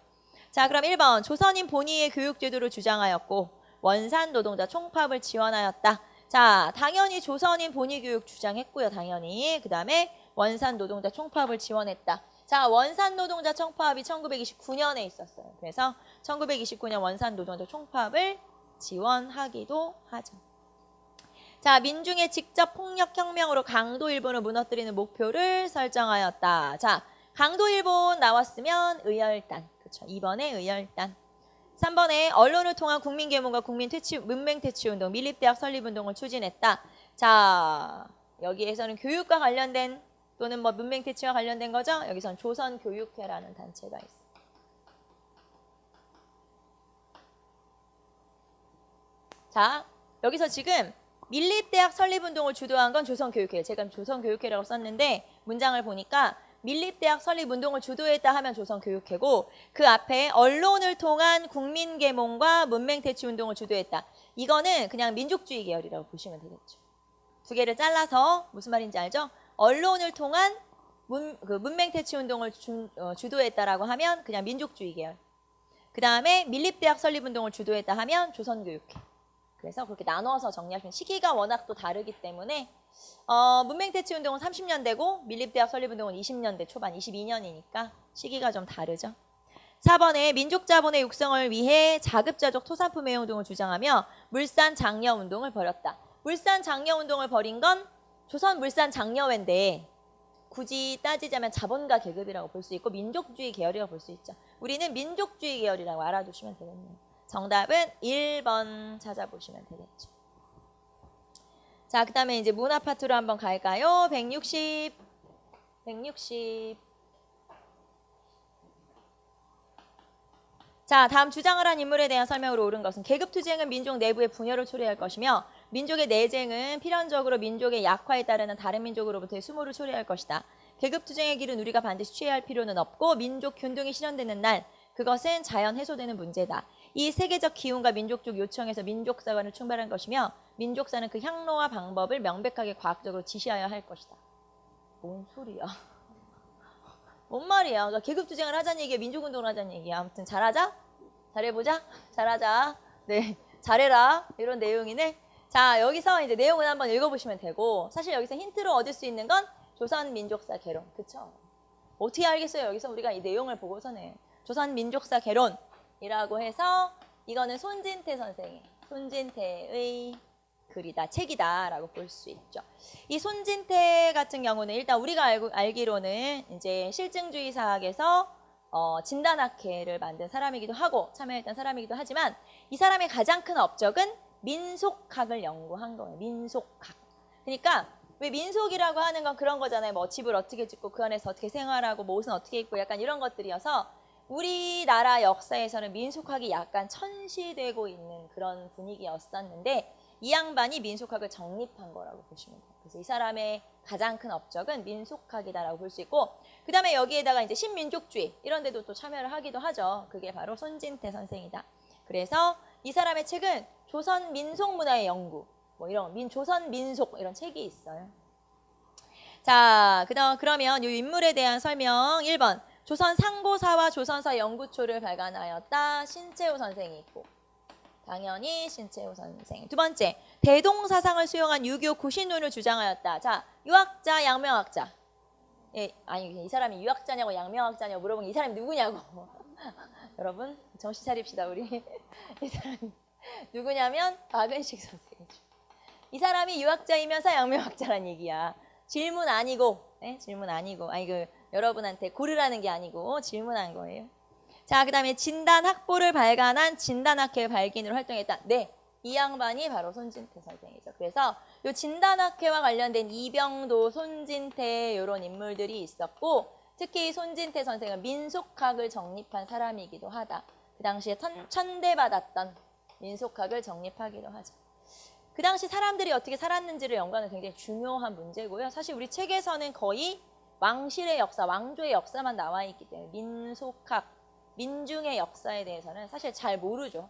S1: 자, 그럼 1번 조선인 본위의 교육제도를 주장하였고 원산 노동자 총파업을 지원하였다. 자, 당연히 조선인 본위 교육 주장했고요. 당연히. 그 다음에 원산 노동자 총파업을 지원했다. 자, 원산 노동자 총파업이 1929년에 있었어요. 그래서 1929년 원산 노동자 총파업을 지원하기도 하죠. 자, 민중의 직접 폭력혁명으로 강도 일본을 무너뜨리는 목표를 설정하였다. 자, 강도 일본 나왔으면 의열단. 그렇죠. 2번에 의열단. 3번에 언론을 통한 국민계몽과 문맹퇴치운동, 밀립대학 설립운동을 추진했다. 자, 여기에서는 교육과 관련된 또는 뭐 문맹퇴치와 관련된 거죠. 여기서는 조선교육회라는 단체가 있어요. 자, 여기서 지금 밀립대학 설립운동을 주도한 건 조선교육회예요. 제가 조선교육회라고 썼는데 문장을 보니까 밀립대학 설립운동을 주도했다 하면 조선교육회고 그 앞에 언론을 통한 국민계몽과 문맹퇴치운동을 주도했다. 이거는 그냥 민족주의 계열이라고 보시면 되겠죠. 두 개를 잘라서 무슨 말인지 알죠? 언론을 통한 문맹퇴치운동을 주도했다라고 하면 그냥 민족주의 계열. 그 다음에 밀립대학 설립운동을 주도했다 하면 조선교육회. 그래서 그렇게 나눠서 정리하시면 시기가 워낙 또 다르기 때문에 문맹퇴치운동은 30년대고 밀립대학 설립운동은 20년대 초반 22년이니까 시기가 좀 다르죠. 4번에 민족자본의 육성을 위해 자급자족 토산품 해운동을 주장하며 물산장려운동을 벌였다. 물산장려운동을 벌인 건 조선물산장려회인데 굳이 따지자면 자본가 계급이라고 볼 수 있고 민족주의 계열이라고 볼 수 있죠. 우리는 민족주의 계열이라고 알아두시면 되겠네요. 정답은 1번 찾아보시면 되겠죠. 자, 그 다음에 이제 문화 파트로 한번 갈까요? 160. 자, 다음 주장을 한 인물에 대한 설명으로 옳은 것은 계급투쟁은 민족 내부의 분열을 초래할 것이며 민족의 내쟁은 필연적으로 민족의 약화에 따르는 다른 민족으로부터의 수모를 초래할 것이다. 계급투쟁의 길은 우리가 반드시 취해야 할 필요는 없고 민족 균등이 실현되는 날 그것은 자연 해소되는 문제다. 이 세계적 기운과 민족적 요청에서 민족사관을 충만한 것이며 민족사는 그 향로와 방법을 명백하게 과학적으로 지시하여야 할 것이다. 뭔 소리야? 뭔 말이야? 그러니까 계급투쟁을 하자는 얘기야, 민족운동을 하자는 얘기야. 아무튼 잘하자, 잘해보자, 잘하자, 네, 잘해라 이런 내용이네. 자, 여기서 이제 내용을 한번 읽어보시면 되고, 사실 여기서 힌트로 얻을 수 있는 건 조선민족사 개론, 그쵸? 어떻게 알겠어요? 여기서 우리가 이 내용을 보고서는 조선민족사 개론이라고 해서 이거는 손진태 선생의, 손진태의 글이다, 책이다라고 볼 수 있죠. 이 손진태 같은 경우는 일단 우리가 알기로는 이제 실증주의 사학에서 진단학회를 만든 사람이기도 하고 참여했던 사람이기도 하지만 이 사람의 가장 큰 업적은 민속학을 연구한 거예요. 민속학. 그러니까 왜 민속이라고 하는 건 그런 거잖아요. 뭐 집을 어떻게 짓고 그 안에서 어떻게 생활하고 뭐 옷은 어떻게 입고 약간 이런 것들이어서 우리나라 역사에서는 민속학이 약간 천시되고 있는 그런 분위기였었는데 이 양반이 민속학을 정립한 거라고 보시면 돼요. 그래서 이 사람의 가장 큰 업적은 민속학이다라고 볼 수 있고, 그 다음에 여기에다가 이제 신민족주의 이런 데도 또 참여를 하기도 하죠. 그게 바로 손진태 선생이다. 그래서 이 사람의 책은 조선 민속문화의 연구, 뭐 이런 조선 민속 이런 책이 있어요. 자, 그러면 이 인물에 대한 설명 1번. 조선 상고사와 조선사 연구초를 발간하였다. 신채호 선생이 있고. 당연히 신채호 선생. 두 번째, 대동사상을 수용한 유교 구신론을 주장하였다. 자, 유학자, 양명학자. 예, 아니 이 사람이 유학자냐고 양명학자냐고 물어본 게 이 사람이 누구냐고. 여러분 정신 차립시다 우리. 이 사람이 누구냐면 박은식 선생이죠. 이 사람이 유학자이면서 양명학자란 얘기야. 질문 아니고, 네? 질문 아니고, 아니 여러분한테 고르라는 게 아니고 질문한 거예요. 자, 그 다음에 진단학보를 발간한 진단학회 발기인으로 활동했다. 네, 이 양반이 바로 손진태 선생이죠. 그래서 이 진단학회와 관련된 이병도, 손진태 이런 인물들이 있었고, 특히 손진태 선생은 민속학을 정립한 사람이기도 하다. 그 당시에 천대받았던 민속학을 정립하기도 하죠. 그 당시 사람들이 어떻게 살았는지를 연구하는 굉장히 중요한 문제고요. 사실 우리 책에서는 거의 왕실의 역사, 왕조의 역사만 나와 있기 때문에 민속학, 민중의 역사에 대해서는 사실 잘 모르죠.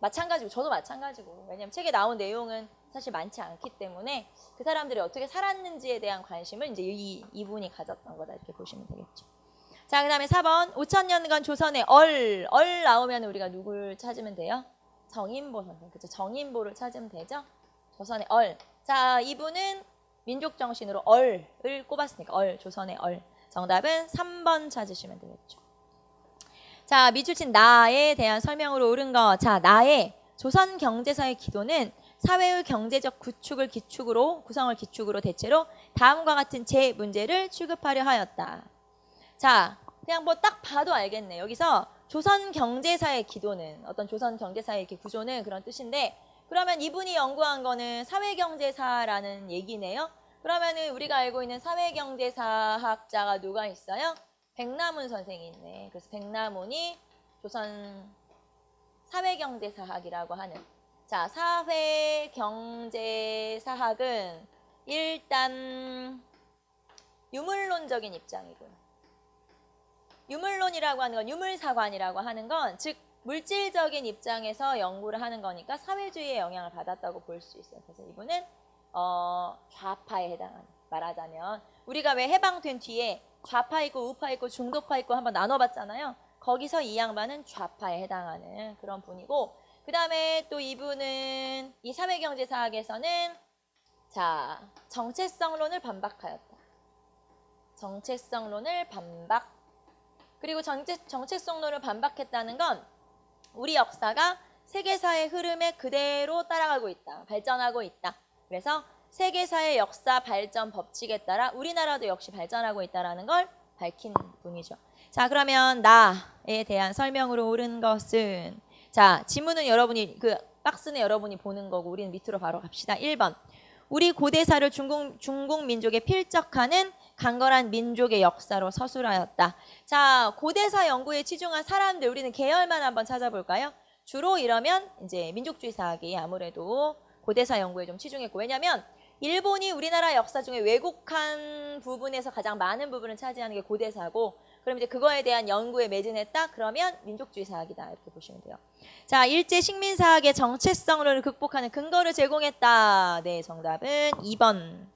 S1: 마찬가지고 저도 마찬가지고. 왜냐하면 책에 나온 내용은 사실 많지 않기 때문에 그 사람들이 어떻게 살았는지에 대한 관심을 이제 이분이 가졌던 거다 이렇게 보시면 되겠죠. 자, 그 다음에 4번 5천년간 조선의 얼 나오면 우리가 누굴 찾으면 돼요? 정인보 선생. 그렇죠? 정인보를 찾으면 되죠. 조선의 얼. 자, 이분은 민족 정신으로 얼을 꼽았으니까 조선의 얼. 정답은 3번 찾으시면 되겠죠. 자, 밑줄친 나에 대한 설명으로 옳은 거. 자, 나의 조선 경제사의 기도는 사회의 경제적 구축을 구성을 기축으로 대체로 다음과 같은 제 문제를 취급하려 하였다. 자, 그냥 뭐 딱 봐도 알겠네. 여기서 조선 경제사의 기도는 어떤 조선 경제사의 이렇게 구조는 그런 뜻인데, 그러면 이분이 연구한 거는 사회경제사라는 얘기네요. 그러면은 우리가 알고 있는 사회경제사학자가 누가 있어요? 백남훈 선생이 있네. 그래서 백남훈이 조선 사회경제사학이라고 하는. 자, 사회경제사학은 일단 유물론적인 입장이고요. 유물론이라고 하는 건 유물사관이라고 하는 건 즉 물질적인 입장에서 연구를 하는 거니까 사회주의의 영향을 받았다고 볼 수 있어요. 그래서 이분은 좌파에 해당하는, 말하자면 우리가 왜 해방된 뒤에 좌파 있고 우파 있고 중도파 있고 한번 나눠봤잖아요. 거기서 이 양반은 좌파에 해당하는 그런 분이고, 그 다음에 또 이분은 이 사회경제사학에서는 자, 정체성론을 반박하였다. 정체성론을 반박. 그리고 정체성론을 반박했다는 건 우리 역사가 세계사의 흐름에 그대로 따라가고 있다. 발전하고 있다. 그래서 세계사의 역사 발전 법칙에 따라 우리나라도 역시 발전하고 있다는 걸 밝힌 분이죠. 자, 그러면 나에 대한 설명으로 옳은 것은, 자, 지문은 여러분이 그 박스는 여러분이 보는 거고 우리는 밑으로 바로 갑시다. 1번. 우리 고대사를 중국 민족에 필적하는 강건한 민족의 역사로 서술하였다. 자, 고대사 연구에 치중한 사람들, 우리는 계열만 한번 찾아볼까요? 주로 이러면 이제 민족주의 사학이 아무래도 고대사 연구에 좀 치중했고, 왜냐면 일본이 우리나라 역사 중에 왜곡한 부분에서 가장 많은 부분을 차지하는 게 고대사고, 그럼 이제 그거에 대한 연구에 매진했다? 그러면 민족주의 사학이다. 이렇게 보시면 돼요. 자, 일제 식민사학의 정체성론을 극복하는 근거를 제공했다. 네, 정답은 2번.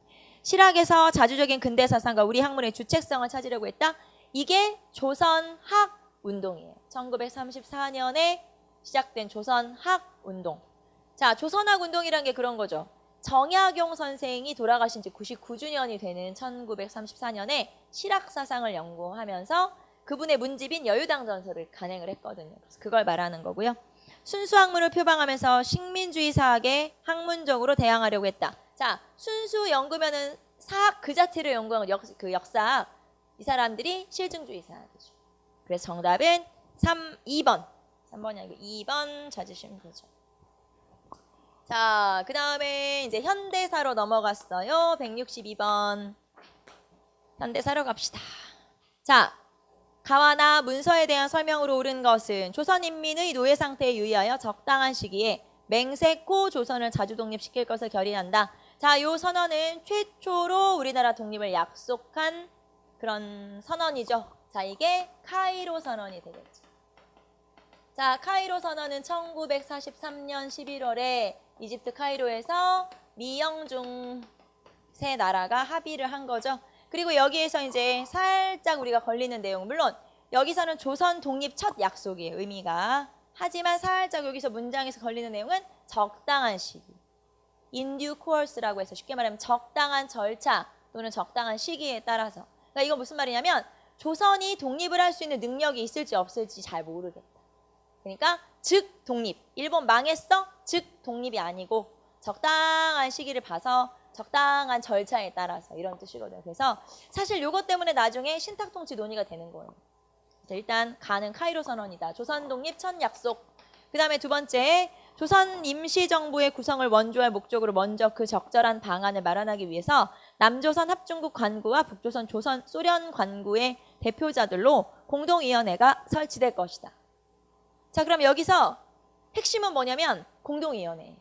S1: 실학에서 자주적인 근대 사상과 우리 학문의 주체성을 찾으려고 했다. 이게 조선학운동이에요. 1934년에 시작된 조선학운동. 자, 조선학운동이란 게 그런 거죠. 정약용 선생이 돌아가신 지 99주년이 되는 1934년에 실학사상을 연구하면서 그분의 문집인 여유당전서를 간행을 했거든요. 그래서 그걸 말하는 거고요. 순수학문을 표방하면서 식민주의 사학에 학문적으로 대항하려고 했다. 자, 순수 연구면은 사학 그 자체를 연구한 그 역사학. 이 사람들이 실증주의 사학이죠. 그래서 정답은 2번. 3번이 아니고 2번 찾으시면 되죠. 자, 그 다음에 이제 현대사로 넘어갔어요. 162번. 현대사로 갑시다. 자, 가와나 문서에 대한 설명으로 옳은 것은 조선인민의 노예 상태에 유의하여 적당한 시기에 맹세코 조선을 자주 독립시킬 것을 결의한다. 자, 요 선언은 최초로 우리나라 독립을 약속한 그런 선언이죠. 자, 이게 카이로 선언이 되겠죠. 자, 카이로 선언은 1943년 11월에 이집트 카이로에서 미영중 세 나라가 합의를 한 거죠. 그리고 여기에서 이제 살짝 우리가 걸리는 내용, 물론 여기서는 조선 독립 첫 약속이에요, 의미가. 하지만 살짝 여기서 문장에서 걸리는 내용은 적당한 시기. in due course라고 해서 쉽게 말하면 적당한 절차 또는 적당한 시기에 따라서. 그러니까 이건 무슨 말이냐면 조선이 독립을 할 수 있는 능력이 있을지 없을지 잘 모르겠다. 그러니까 즉 독립. 일본 망했어? 즉 독립이 아니고 적당한 시기를 봐서 적당한 절차에 따라서 이런 뜻이거든요. 그래서 사실 이것 때문에 나중에 신탁통치 논의가 되는 거예요. 그래서 일단 가는 카이로 선언이다. 조선 독립 첫 약속. 그 다음에 두 번째, 조선 임시정부의 구성을 원조할 목적으로 먼저 그 적절한 방안을 마련하기 위해서 남조선 합중국 관구와 북조선 조선 소련 관구의 대표자들로 공동위원회가 설치될 것이다. 자, 그럼 여기서 핵심은 뭐냐면 공동위원회.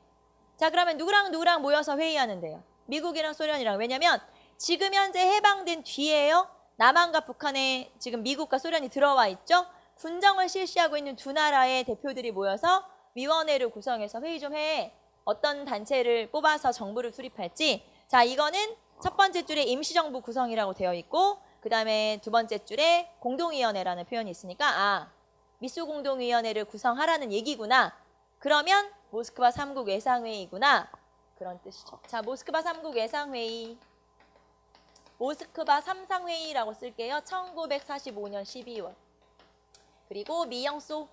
S1: 자, 그러면 누구랑 모여서 회의하는데요. 미국이랑 소련이랑. 왜냐면 지금 현재 해방된 뒤에요. 남한과 북한에 지금 미국과 소련이 들어와 있죠. 분정을 실시하고 있는 두 나라의 대표들이 모여서 위원회를 구성해서 회의 좀 해. 어떤 단체를 뽑아서 정부를 수립할지. 자, 이거는 첫 번째 줄에 임시정부 구성이라고 되어 있고 그 다음에 두 번째 줄에 공동위원회라는 표현이 있으니까 미수공동위원회를 구성하라는 얘기구나. 그러면 모스크바 3국 외상회의구나. 그런 뜻이죠. 자, 모스크바 3국 외상회의. 모스크바 3상회의라고 쓸게요. 1945년 12월. 그리고 미영소.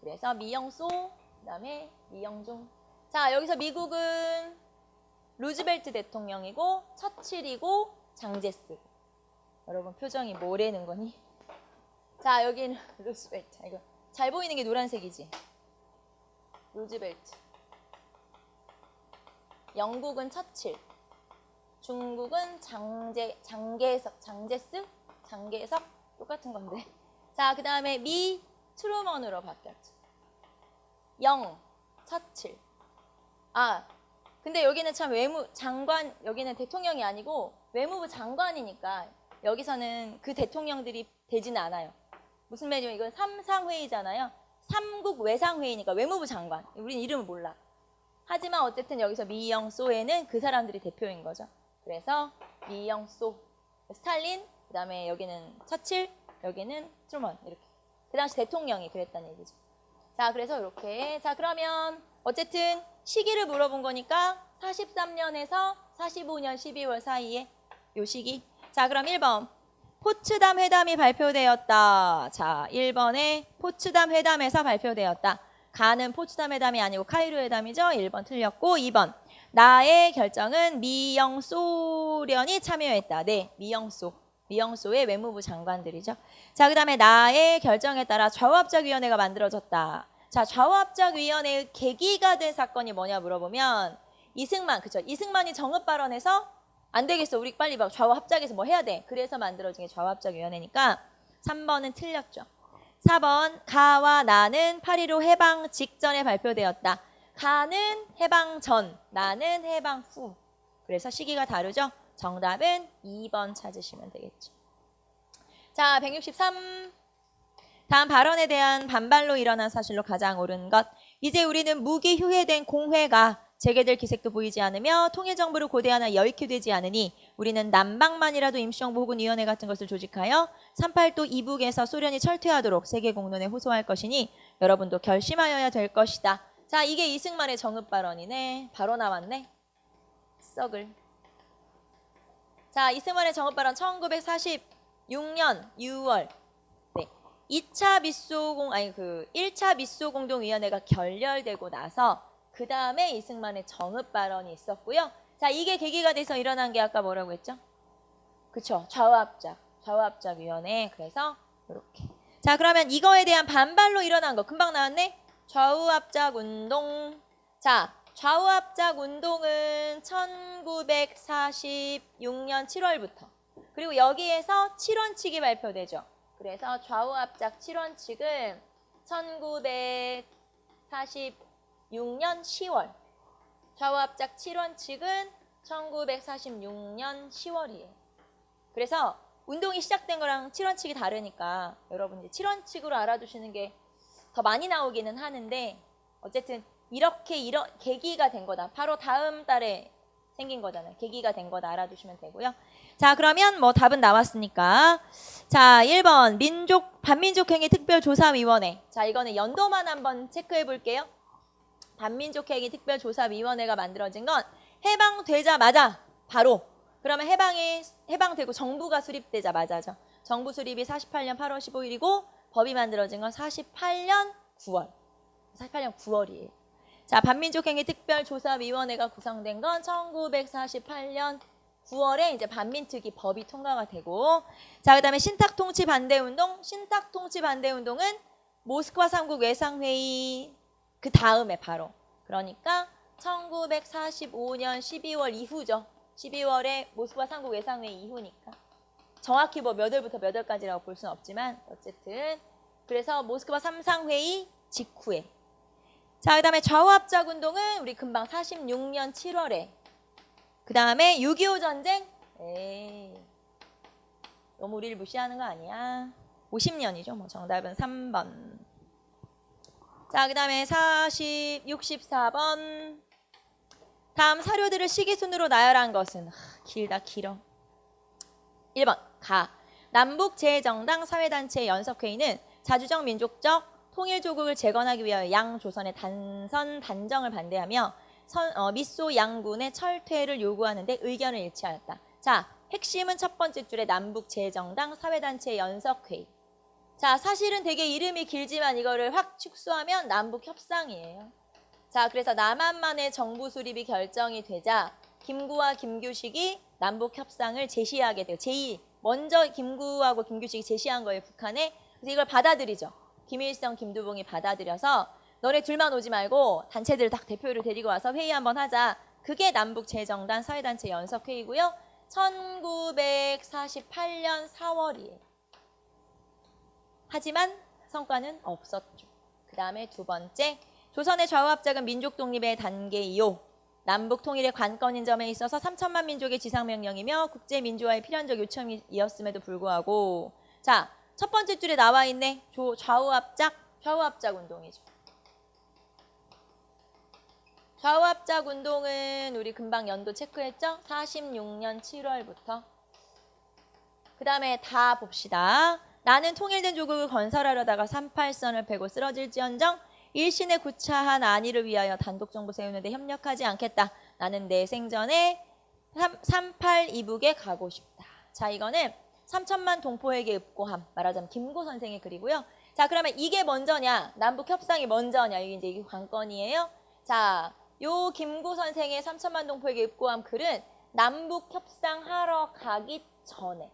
S1: 그래서 미영소, 그 다음에 미영중. 자, 여기서 미국은 루즈벨트 대통령이고 처칠이고 장제스. 여러분 표정이 뭐라는 거니? 자, 여기는 루즈벨트. 이거 잘 보이는 게 노란색이지. 루즈벨트. 영국은 처칠. 중국은 장제석. 똑같은 건데. 자, 그 다음에 미 트루먼으로 바뀌었죠. 처칠. 근데 여기는 참 장관, 여기는 대통령이 아니고 외무부 장관이니까 여기서는 그 대통령들이 되지는 않아요. 무슨 말이냐면 이건 3상회의잖아요. 3국 외상회의니까 외무부 장관. 우린 이름을 몰라. 하지만 어쨌든 여기서 미영소에는 그 사람들이 대표인 거죠. 그래서 미영소, 스탈린, 그 다음에 여기는 처칠, 여기는 트루먼 이렇게. 그 당시 대통령이 그랬다는 얘기죠. 자, 그래서 이렇게. 자, 그러면 어쨌든 시기를 물어본 거니까 43년에서 45년 12월 사이에 요 시기. 자, 그럼 1번. 포츠담 회담이 발표되었다. 자, 1번에 포츠담 회담에서 발표되었다. 가는 포츠담 회담이 아니고 카이로 회담이죠. 1번 틀렸고 2번. 나의 결정은 미영소련이 참여했다. 네, 미영소의 외무부 장관들이죠. 자, 그 다음에 나의 결정에 따라 좌우합작위원회가 만들어졌다. 자, 좌우합작위원회의 계기가 된 사건이 뭐냐 물어보면 이승만, 그쵸? 이승만이 정읍 발언해서 안 되겠어. 우리 빨리 막 좌우합작에서 뭐 해야 돼. 그래서 만들어진 게 좌우합작위원회니까 3번은 틀렸죠. 4번 가와 나는 8.15 해방 직전에 발표되었다. 가는 해방 전, 나는 해방 후. 그래서 시기가 다르죠. 정답은 2번 찾으시면 되겠죠. 자, 163. 다음 발언에 대한 반발로 일어난 사실로 가장 옳은 것. 이제 우리는 무기 휴회된 공회가 재개될 기색도 보이지 않으며 통일정부를 고대하나 여의케 되지 않으니 우리는 남방만이라도 임시정부 혹은 위원회 같은 것을 조직하여 38도 이북에서 소련이 철퇴하도록 세계공론에 호소할 것이니 여러분도 결심하여야 될 것이다. 자, 이게 이승만의 정읍 발언이네. 바로 나왔네. 썩을. 자, 이승만의 정읍 발언 1946년 6월. 네. 1차 미소공동위원회가 결렬되고 나서 그 다음에 이승만의 정읍 발언이 있었고요. 자, 이게 계기가 돼서 일어난 게 아까 뭐라고 했죠? 그쵸. 좌우합작위원회. 그래서 이렇게. 자, 그러면 이거에 대한 반발로 일어난 거 금방 나왔네. 좌우합작운동. 자, 좌우합작운동은 1946년 7월부터. 그리고 여기에서 7원칙이 발표되죠. 그래서 좌우합작 7원칙은 1946년 10월. 좌우합작 7원칙은 1946년 10월이에요. 그래서 운동이 시작된 거랑 7원칙이 다르니까 여러분 이제 7원칙으로 알아두시는 게 더 많이 나오기는 하는데 어쨌든 이렇게 계기가 된 거다. 바로 다음 달에 생긴 거잖아요. 계기가 된 거다 알아두시면 되고요. 자, 그러면 뭐 답은 나왔으니까. 자, 1번 반민족행위 특별조사위원회. 자, 이거는 연도만 한번 체크해 볼게요. 반민족행위 특별조사위원회가 만들어진 건 해방되자마자 바로. 그러면 해방되고 정부가 수립되자마자죠. 정부 수립이 48년 8월 15일이고 법이 만들어진 건 48년 9월이에요. 자, 반민족행위 특별조사위원회가 구성된 건 1948년 9월에 이제 반민특위 법이 통과가 되고, 자, 그다음에 신탁통치 반대운동. 신탁통치 반대운동은 모스크바 3국 외상회의 그 다음에 바로. 그러니까 1945년 12월 이후죠. 12월에 모스크바 3국 외상회의 이후니까. 정확히 뭐 몇 월부터 몇 월까지라고 볼 수는 없지만 어쨌든 그래서 모스크바 3상회의 직후에. 자, 그 다음에 좌우합작운동은 우리 금방 46년 7월에. 그 다음에 6.25 전쟁. 너무 우리를 무시하는 거 아니야. 50년이죠. 뭐 정답은 3번. 자, 그 다음에 64번. 다음 사료들을 시기순으로 나열한 것은 길어. 1번 남북재정당 사회단체 연석회의는 자주적 민족적 통일조국을 재건하기 위하여 양조선의 단정을 반대하며 미소 양군의 철퇴를 요구하는 데 의견을 일치하였다. 자, 핵심은 첫 번째 줄에 남북재정당 사회단체 연석회의. 자, 사실은 되게 이름이 길지만 이거를 확 축소하면 남북협상이에요. 자, 그래서 남한만의 정부 수립이 결정이 되자 김구와 김규식이 남북협상을 제시하게 돼요. 먼저 김구하고 김규식이 제시한 거예요, 북한에. 그래서 이걸 받아들이죠. 김일성, 김두봉이 받아들여서 너네 둘만 오지 말고 단체들 딱 대표를 데리고 와서 회의 한번 하자. 그게 남북재정당 사회단체 연석회의고요. 1948년 4월이에요. 하지만 성과는 없었죠. 그 다음에 두 번째, 조선의 좌우합작은 민족 독립의 단계이요. 남북 통일의 관건인 점에 있어서 3천만 민족의 지상명령이며 국제민주화의 필연적 요청이었음에도 불구하고, 자, 첫 번째 줄에 나와 있네. 좌우합작 운동이죠. 좌우합작 운동은 우리 금방 연도 체크했죠? 46년 7월부터. 그 다음에 다 봅시다. 나는 통일된 조국을 건설하려다가 38선을 패고 쓰러질지언정 일신의 구차한 안위를 위하여 단독정부 세우는 데 협력하지 않겠다. 나는 내 생전에 38 이북에 가고 싶다. 자, 이거는 3천만 동포에게 읍고함. 말하자면 김구 선생의 글이고요. 자, 그러면 이게 먼저냐, 남북 협상이 먼저냐, 이게 이제 관건이에요. 자, 요 김구 선생의 3천만 동포에게 읍고함 글은 남북 협상하러 가기 전에.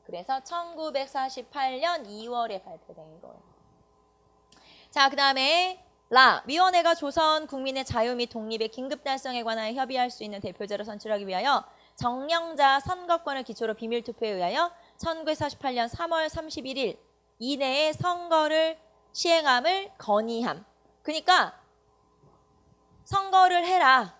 S1: 그래서 1948년 2월에 발표된 거예요. 자, 그 다음에 위원회가 조선 국민의 자유 및 독립의 긴급 달성에 관하여 협의할 수 있는 대표자를 선출하기 위하여 정령자 선거권을 기초로 비밀투표에 의하여 1948년 3월 31일 이내에 선거를 시행함을 건의함. 그러니까 선거를 해라.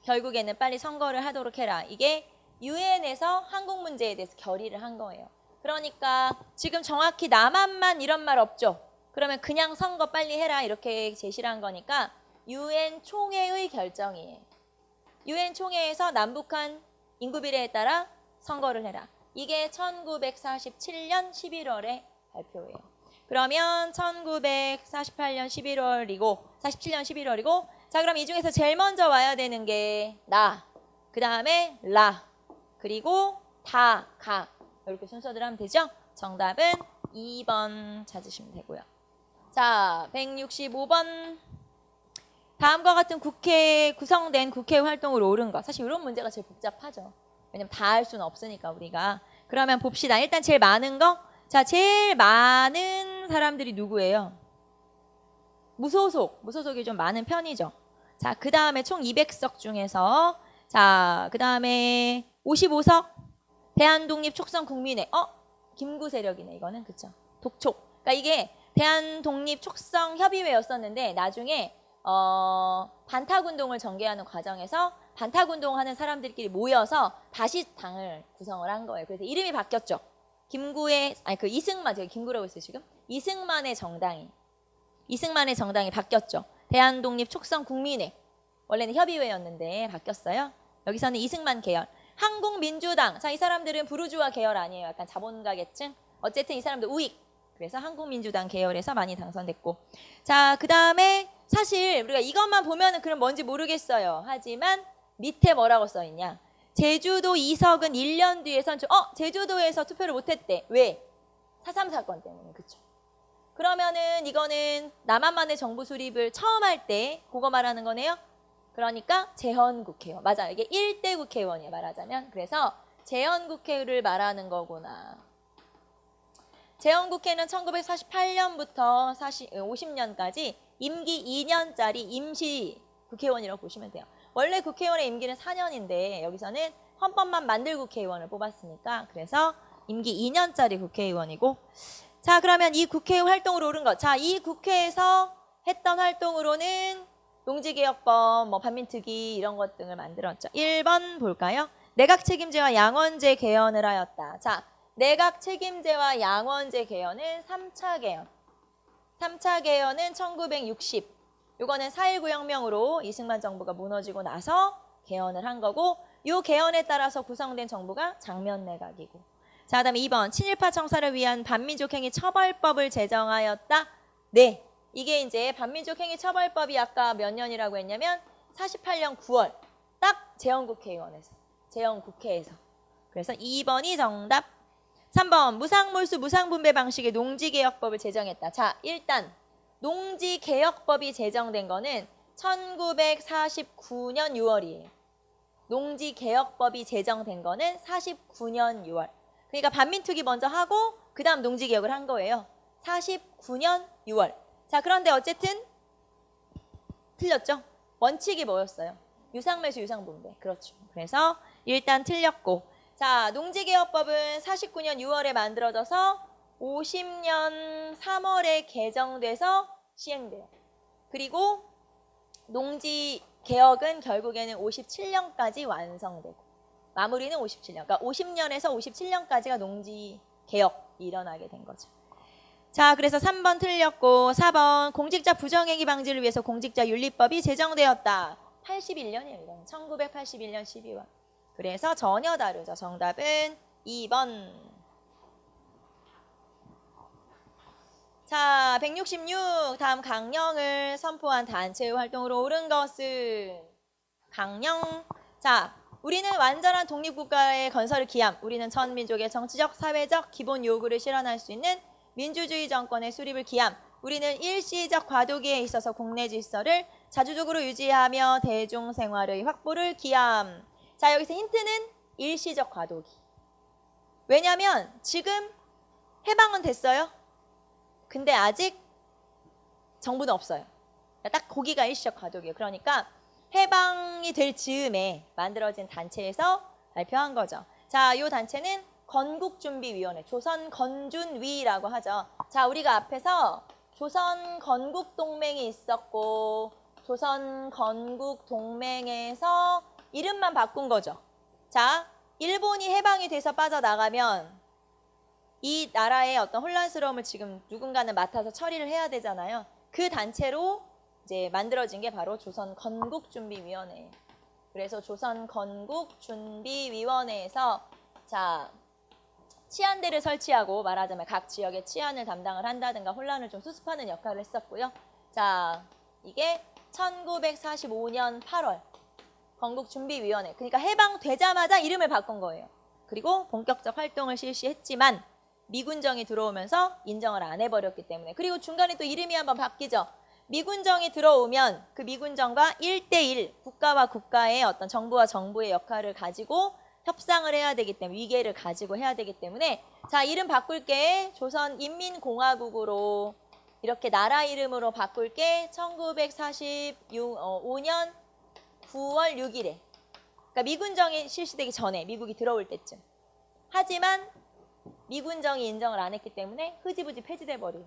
S1: 결국에는 빨리 선거를 하도록 해라. 이게 유엔에서 한국 문제에 대해서 결의를 한 거예요. 그러니까 지금 정확히 남한만 이런 말 없죠. 그러면 그냥 선거 빨리 해라 이렇게 제시를 한 거니까 UN 총회의 결정이에요. UN 총회에서 남북한 인구 비례에 따라 선거를 해라. 이게 1947년 11월에 발표예요. 그러면 1948년 11월이고 47년 11월이고 자 그럼 이 중에서 제일 먼저 와야 되는 게 나, 그 다음에 라, 그리고 다, 가 이렇게 순서대로 하면 되죠? 정답은 2번 찾으시면 되고요. 자 165번 다음과 같은 국회에 구성된 국회 활동으로 옳은 것. 사실 이런 문제가 제일 복잡하죠. 왜냐면 다 할 수는 없으니까 우리가. 그러면 봅시다. 일단 제일 많은 거. 자, 제일 많은 사람들이 누구예요? 무소속. 무소속이 좀 많은 편이죠. 자, 그 다음에 총 200석 중에서 자, 그 다음에 55석 대한독립촉성국민회. 김구 세력이네 이거는. 그쵸? 독촉. 그러니까 이게 대한독립촉성협의회였었는데 나중에 반탁운동을 전개하는 과정에서 반탁운동하는 사람들끼리 모여서 다시 당을 구성을 한 거예요. 그래서 이름이 바뀌었죠. 김구의 그 이승만 제가 김구라고 했어요 지금. 이승만의 정당이 바뀌었죠. 대한독립촉성국민회 원래는 협의회였는데 바뀌었어요. 여기서는 이승만 계열. 한국민주당. 자, 이 사람들은 부르주아 계열 아니에요. 약간 자본가 계층. 어쨌든 이 사람들 우익. 그래서 한국민주당 계열에서 많이 당선됐고. 자, 그 다음에 사실 우리가 이것만 보면은 그럼 뭔지 모르겠어요. 하지만 밑에 뭐라고 써있냐. 제주도 2석은 1년 뒤에 선출. 제주도에서 투표를 못했대. 왜? 4.3 사건 때문에. 그쵸? 그러면은 이거는 남한만의 정부 수립을 처음 할 때 그거 말하는 거네요. 그러니까 재헌국회의원. 맞아요. 이게 1대 국회의원이에요. 말하자면. 그래서 재헌국회를 말하는 거구나. 재헌국회는 1948년부터 50년까지 임기 2년짜리 임시 국회의원이라고 보시면 돼요. 원래 국회의원의 임기는 4년인데 여기서는 헌법만 만들 국회의원을 뽑았으니까 그래서 임기 2년짜리 국회의원이고 자 그러면 이 국회 활동으로 오른 것. 자, 이 국회에서 했던 활동으로는 농지개혁법, 반민특위 이런 것 등을 만들었죠. 1번 볼까요? 내각 책임제와 양원제 개헌을 하였다. 자, 내각 책임제와 양원제 개헌은 3차 개헌. 3차 개헌은 1960. 요거는 4.19 혁명으로 이승만 정부가 무너지고 나서 개헌을 한 거고 요 개헌에 따라서 구성된 정부가 장면 내각이고. 자, 그다음에 2번 친일파 청사를 위한 반민족행위 처벌법을 제정하였다. 네, 이게 이제 반민족행위 처벌법이 아까 몇 년이라고 했냐면 48년 9월 딱 재헌국회에서. 그래서 2번이 정답. 3번 무상몰수 무상분배 방식의 농지개혁법을 제정했다. 자, 일단 농지개혁법이 제정된 거는 1949년 6월이에요. 농지개혁법이 제정된 거는 49년 6월. 그러니까 반민특위 먼저 하고 그 다음 농지개혁을 한 거예요. 49년 6월. 자, 그런데 어쨌든 틀렸죠? 원칙이 뭐였어요? 유상매수 유상분배. 그렇죠. 그래서 일단 틀렸고 자, 농지개혁법은 49년 6월에 만들어져서 50년 3월에 개정돼서 시행돼요. 그리고 농지개혁은 결국에는 57년까지 완성되고 마무리는 57년. 그러니까 50년에서 57년까지가 농지개혁이 일어나게 된 거죠. 자, 그래서 3번 틀렸고 4번 공직자 부정행위 방지를 위해서 공직자윤리법이 제정되었다. 81년이에요. 이건 1981년 12월. 그래서 전혀 다르죠. 정답은 2번. 자, 166. 다음 강령을 선포한 단체의 활동으로 옳은 것은 강령. 자, 우리는 완전한 독립국가의 건설을 기함. 우리는 전 민족의 정치적, 사회적 기본 요구를 실현할 수 있는 민주주의 정권의 수립을 기함. 우리는 일시적 과도기에 있어서 국내 질서를 자주적으로 유지하며 대중생활의 확보를 기함. 자, 여기서 힌트는 일시적 과도기. 왜냐면 지금 해방은 됐어요. 근데 아직 정부는 없어요. 딱 거기가 일시적 과도기예요. 그러니까 해방이 될 즈음에 만들어진 단체에서 발표한 거죠. 자, 이 단체는 건국준비위원회, 조선건준위라고 하죠. 자, 우리가 앞에서 조선건국동맹이 있었고 조선건국동맹에서 이름만 바꾼 거죠. 자, 일본이 해방이 돼서 빠져나가면 이 나라의 어떤 혼란스러움을 지금 누군가는 맡아서 처리를 해야 되잖아요. 그 단체로 이제 만들어진 게 바로 조선 건국준비위원회. 그래서 조선 건국준비위원회에서 자 치안대를 설치하고 말하자면 각 지역의 치안을 담당을 한다든가 혼란을 좀 수습하는 역할을 했었고요. 자 이게 1945년 8월 건국준비위원회. 그러니까 해방되자마자 이름을 바꾼 거예요. 그리고 본격적 활동을 실시했지만 미군정이 들어오면서 인정을 안 해버렸기 때문에. 그리고 중간에 또 이름이 한번 바뀌죠. 미군정이 들어오면 그 미군정과 1대1 국가와 국가의 어떤 정부와 정부의 역할을 가지고 협상을 해야 되기 때문에 위계를 가지고 해야 되기 때문에 자 이름 바꿀게 조선인민공화국으로 이렇게 나라 이름으로 바꿀게 1945년 9월 6일에 그러니까 미군정이 실시되기 전에 미국이 들어올 때쯤. 하지만 미군정이 인정을 안 했기 때문에 흐지부지 폐지돼 버려요.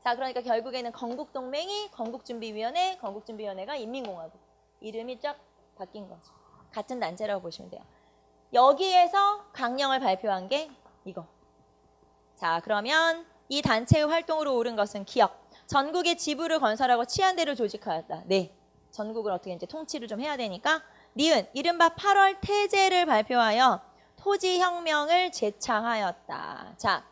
S1: 자 그러니까 결국에는 건국동맹이 건국준비위원회, 건국준비위원회가 인민공화국 이름이 쫙 바뀐 거죠. 같은 단체라고 보시면 돼요. 여기에서 강령을 발표한 게 이거. 자 그러면 이 단체의 활동으로 옳은 것은 기억. 전국에 지부를 건설하고 치안대를 조직하였다. 네. 전국을 어떻게 이제 통치를 좀 해야 되니까 니은 이른바 8월 태제를 발표하여 토지혁명을 제창하였다. 자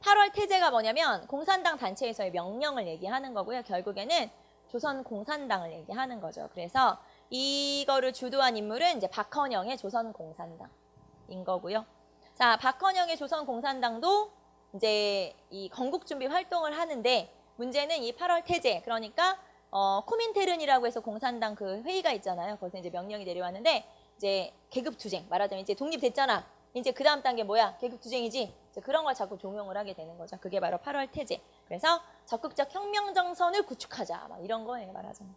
S1: 8월 태제가 뭐냐면 공산당 단체에서의 명령을 얘기하는 거고요. 결국에는 조선공산당을 얘기하는 거죠. 그래서 이거를 주도한 인물은 이제 박헌영의 조선공산당인 거고요. 자, 박헌영의 조선공산당도 이제 이 건국준비 활동을 하는데 문제는 이 8월 태제 그러니까 코민테른이라고 해서 공산당 그 회의가 있잖아요. 거기서 이제 명령이 내려왔는데 이제 계급투쟁 말하자면 이제 독립됐잖아. 이제 그 다음 단계 뭐야? 계급투쟁이지. 그런 걸 자꾸 종용을 하게 되는 거죠. 그게 바로 8월 태제. 그래서 적극적 혁명 정선을 구축하자. 막 이런 거예요. 말하자면.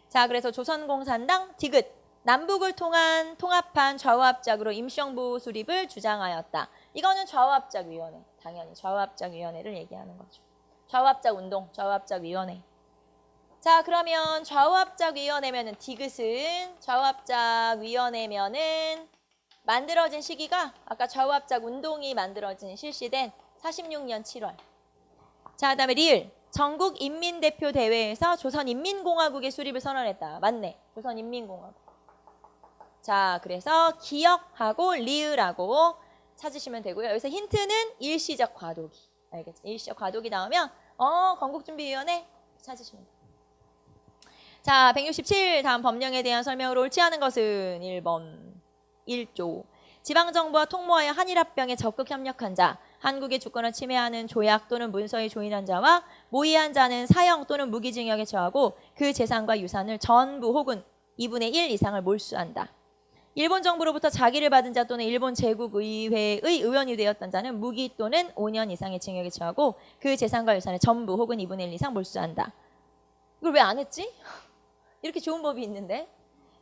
S1: 자, 그래서 조선공산당 디귿 남북을 통한 통합한 좌우합작으로 임시정부 수립을 주장하였다. 이거는 좌우합작위원회. 당연히 좌우합작위원회를 얘기하는 거죠. 좌우합작운동, 좌우합작위원회. 자, 그러면 좌우합작위원회면은 디귿은 좌우합작위원회면은 만들어진 시기가 아까 좌우합작운동이 만들어진 실시된 46년 7월. 자, 그다음에 리을 전국인민대표대회에서 조선인민공화국의 수립을 선언했다. 맞네. 조선인민공화국. 자, 그래서 기억하고 리을하고 찾으시면 되고요. 여기서 힌트는 일시적 과도기. 알겠죠? 일시적 과도기 나오면 건국준비위원회 찾으시면 돼요. 자, 167 다음 법령에 대한 설명으로 옳지 않은 것은 1번 1조 지방정부와 통모하여 한일합병에 적극 협력한 자 한국의 주권을 침해하는 조약 또는 문서에 조인한 자와 모의한 자는 사형 또는 무기징역에 처하고 그 재산과 유산을 전부 혹은 2분의 1 이상을 몰수한다. 일본 정부로부터 자기를 받은 자 또는 일본 제국의회의 의원이 되었던 자는 무기 또는 5년 이상의 징역에 처하고 그 재산과 유산을 전부 혹은 2분의 1 이상 몰수한다. 이걸 왜 안 했지? 이렇게 좋은 법이 있는데.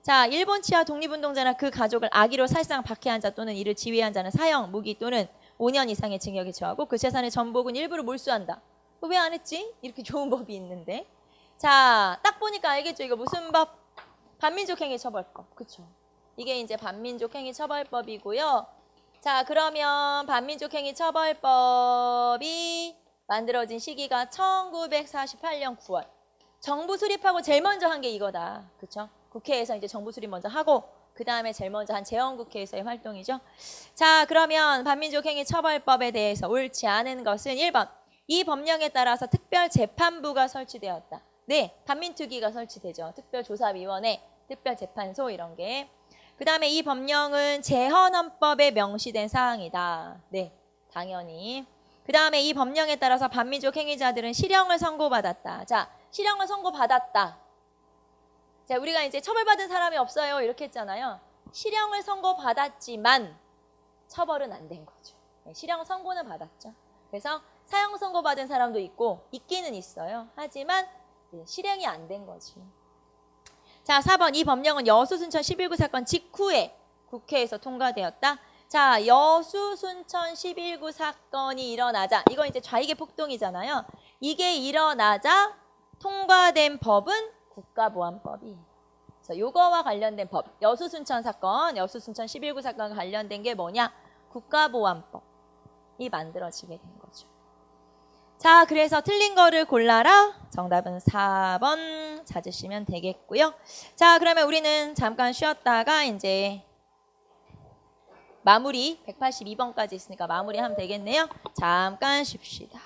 S1: 자, 일본 치하 독립운동자나 그 가족을 악의로 살상 박해한 자 또는 이를 지휘한 자는 사형, 무기 또는 5년 이상의 징역에 처하고 그 재산의 전부 혹은 일부를 몰수한다. 왜 안 했지? 이렇게 좋은 법이 있는데. 자, 딱 보니까 알겠죠? 이거 무슨 법? 반민족행위 처벌법. 그쵸? 이게 이제 반민족행위 처벌법이고요. 자, 그러면 반민족행위 처벌법이 만들어진 시기가 1948년 9월. 정부 수립하고 제일 먼저 한 게 이거다. 그쵸? 국회에서 이제 정부 수립 먼저 하고 그 다음에 제일 먼저 한 재헌국회에서의 활동이죠. 자, 그러면 반민족행위 처벌법에 대해서 옳지 않은 것은 1번. 이 법령에 따라서 특별재판부가 설치되었다. 네, 반민특위가 설치되죠. 특별조사위원회, 특별재판소 이런 게. 그 다음에 이 법령은 재헌헌법에 명시된 사항이다. 네, 당연히. 그 다음에 이 법령에 따라서 반민족 행위자들은 실형을 선고받았다. 자, 실형을 선고받았다. 자, 우리가 이제 처벌받은 사람이 없어요. 이렇게 했잖아요. 실형을 선고받았지만 처벌은 안 된 거죠. 네, 실형 선고는 받았죠. 그래서 사형 선고받은 사람도 있기는 있어요. 하지만 실형이 안 된 거지. 자, 4번 이 법령은 여수 순천 11구 사건 직후에 국회에서 통과되었다. 자, 여수 순천 11구 사건이 일어나자 이거 이제 좌익의 폭동이잖아요. 이게 일어나자 통과된 법은 국가보안법이. 그래서 요거와 관련된 법, 여수 순천 사건, 여수 순천 11구 사건과 관련된 게 뭐냐? 국가보안법이 만들어지게 된 거죠. 자, 그래서 틀린 거를 골라라. 정답은 4번 찾으시면 되겠고요. 자, 그러면 우리는 잠깐 쉬었다가 이제 마무리 182번까지 있으니까 마무리하면 되겠네요. 잠깐 쉽시다.